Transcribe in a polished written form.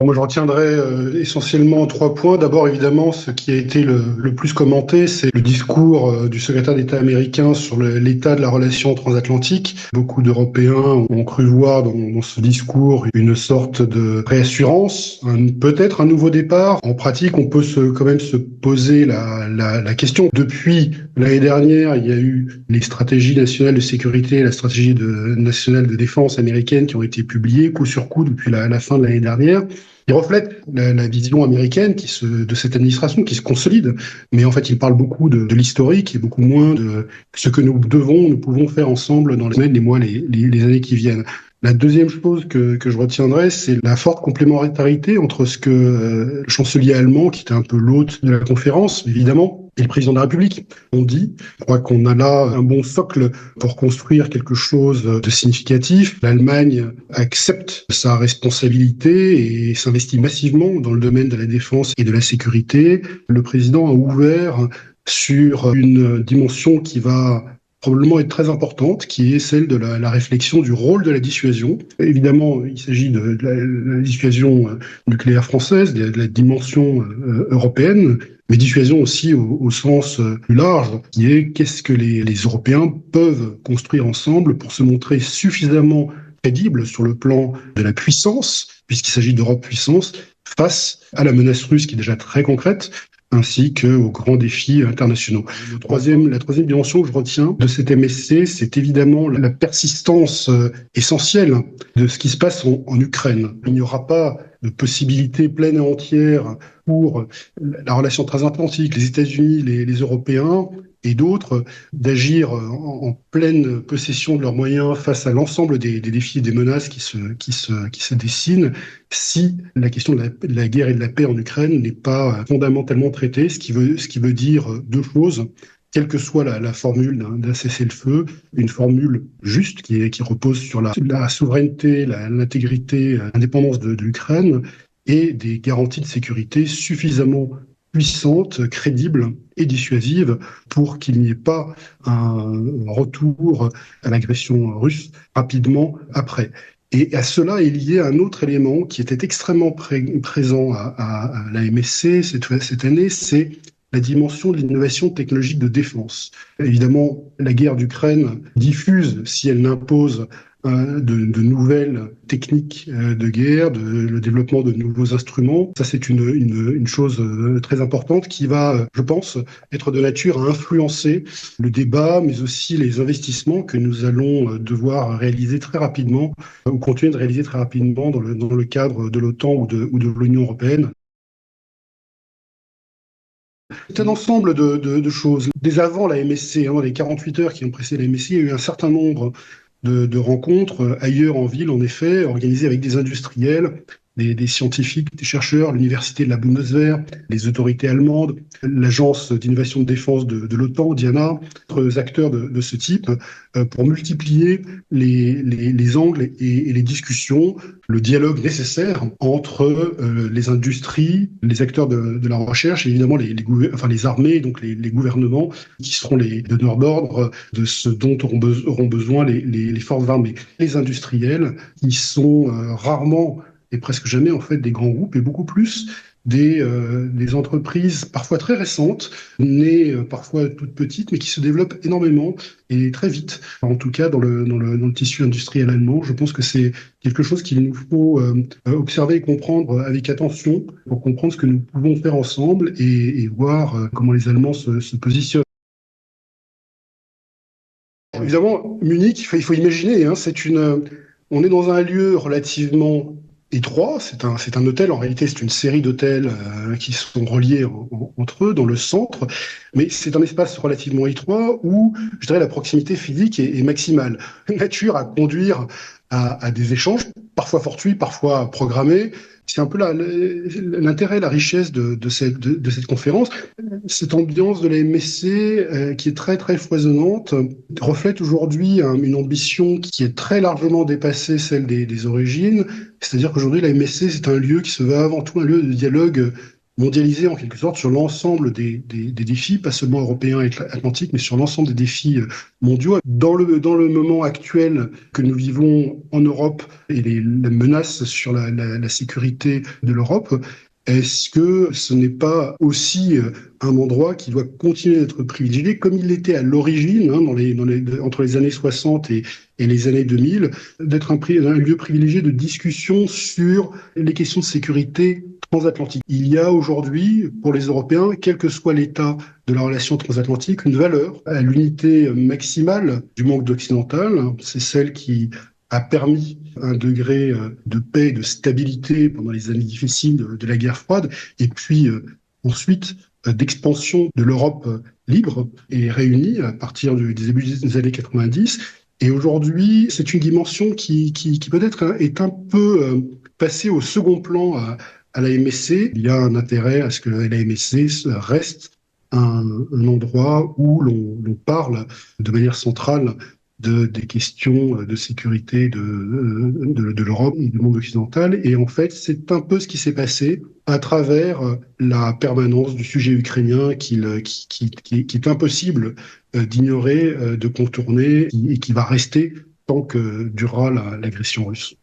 Moi, je retiendrai essentiellement trois points. D'abord, évidemment, ce qui a été le plus commenté, c'est le discours du secrétaire d'État américain sur l'état de la relation transatlantique. Beaucoup d'Européens ont cru voir dans ce discours une sorte de réassurance, peut-être un nouveau départ. En pratique, on peut quand même se poser la question. Depuis l'année dernière, il y a eu les stratégies nationales de sécurité et la stratégie nationale de défense américaine qui ont été publiées coup sur coup depuis la fin de l'année dernière. Il reflète la vision américaine de cette administration qui se consolide, mais en fait, il parle beaucoup de l'historique et beaucoup moins de ce que nous pouvons faire ensemble dans les semaines, les mois, les années qui viennent. La deuxième chose que je retiendrai, c'est la forte complémentarité entre ce que le chancelier allemand, qui était un peu l'hôte de la conférence, évidemment, et le président de la République ont dit. Je crois qu'on a là un bon socle pour construire quelque chose de significatif. L'Allemagne accepte sa responsabilité et s'investit massivement dans le domaine de la défense et de la sécurité. Le président a ouvert sur une dimension qui va probablement être très importante, qui est celle de la réflexion du rôle de la dissuasion. Évidemment, il s'agit de la dissuasion nucléaire française, de la dimension européenne, mais dissuasion aussi au sens plus large, qui est qu'est-ce que les Européens peuvent construire ensemble pour se montrer suffisamment crédibles sur le plan de la puissance, puisqu'il s'agit d'Europe puissance, face à la menace russe qui est déjà très concrète, ainsi qu'aux grands défis internationaux. La troisième dimension que je retiens de cet MSC, c'est évidemment la persistance essentielle de ce qui se passe en Ukraine. Il n'y aura pas de possibilité pleine et entière pour la relation transatlantique, les États-Unis, les Européens et d'autres, d'agir en pleine possession de leurs moyens face à l'ensemble des défis et des menaces qui se dessinent, si la question de la guerre et de la paix en Ukraine n'est pas fondamentalement traitée, ce qui veut dire deux choses. Quelle que soit la formule d'un cessez-le-feu, une formule juste qui repose sur la souveraineté, l'intégrité, l'indépendance de l'Ukraine et des garanties de sécurité suffisamment puissantes, crédibles et dissuasives pour qu'il n'y ait pas un retour à l'agression russe rapidement après. Et à cela est lié un autre élément qui était extrêmement présent à la MSC cette année, c'est la dimension de l'innovation technologique de défense. Évidemment, la guerre d'Ukraine diffuse, si elle n'impose de nouvelles techniques de guerre, le développement de nouveaux instruments. Ça, c'est une chose très importante qui va, je pense, être de nature à influencer le débat, mais aussi les investissements que nous allons devoir réaliser très rapidement, ou continuer de réaliser très rapidement dans le cadre de l'OTAN ou de l'Union européenne. C'est un ensemble de choses. Dès avant la MSC, dans les 48 heures qui ont précédé la MSC, il y a eu un certain nombre de rencontres ailleurs en ville, en effet, organisées avec des industriels, des scientifiques, des chercheurs, l'université de la Bundeswehr, les autorités allemandes, l'agence d'innovation de défense de l'OTAN, Diana, d'autres acteurs de ce type, pour multiplier les angles et les discussions, le dialogue nécessaire entre les industries, les acteurs de la recherche et évidemment les armées, donc les gouvernements, qui seront les donneurs d'ordre de ce dont auront besoin les forces armées. Les industriels, qui sont rarement et presque jamais en fait des grands groupes et beaucoup plus des entreprises parfois très récentes, nées parfois toutes petites, mais qui se développent énormément et très vite. En tout cas, dans le tissu industriel allemand, je pense que c'est quelque chose qu'il nous faut observer et comprendre avec attention pour comprendre ce que nous pouvons faire ensemble et voir comment les Allemands se positionnent. Évidemment, Munich, il faut imaginer, hein, on est dans un lieu relativement étroit. C'est un hôtel. En réalité, c'est une série d'hôtels qui sont reliés entre eux dans le centre. Mais c'est un espace relativement étroit où, je dirais, la proximité physique est maximale. La nature à conduire à des échanges, parfois fortuits, parfois programmés. C'est un peu l'intérêt, la richesse de cette conférence. Cette ambiance de la MSC, qui est très, très foisonnante, reflète aujourd'hui une ambition qui est très largement dépassée celle des origines. C'est-à-dire qu'aujourd'hui, la MSC, c'est un lieu qui se veut avant tout un lieu de dialogue mondialisé en quelque sorte sur l'ensemble des défis, pas seulement européens et atlantiques, mais sur l'ensemble des défis mondiaux. Dans le moment actuel que nous vivons en Europe et la menace sur la sécurité de l'Europe, est-ce que ce n'est pas aussi un endroit qui doit continuer d'être privilégié comme il l'était à l'origine, hein, entre les années 60 et les années 2000, d'être un lieu privilégié de discussion sur les questions de sécurité transatlantique. Il y a aujourd'hui, pour les Européens, quel que soit l'état de la relation transatlantique, une valeur à l'unité maximale du monde occidental. C'est celle qui a permis un degré de paix et de stabilité pendant les années difficiles de la guerre froide, et puis ensuite d'expansion de l'Europe libre et réunie à partir des débuts des années 90. Et aujourd'hui, c'est une dimension qui peut-être est un peu passée au second plan à la MSC. Il y a un intérêt à ce que la MSC reste un endroit où l'on parle de manière centrale des questions de sécurité de l'Europe et du monde occidental. Et en fait, c'est un peu ce qui s'est passé à travers la permanence du sujet ukrainien qui est impossible d'ignorer, de contourner et qui va rester tant que durera l'agression russe.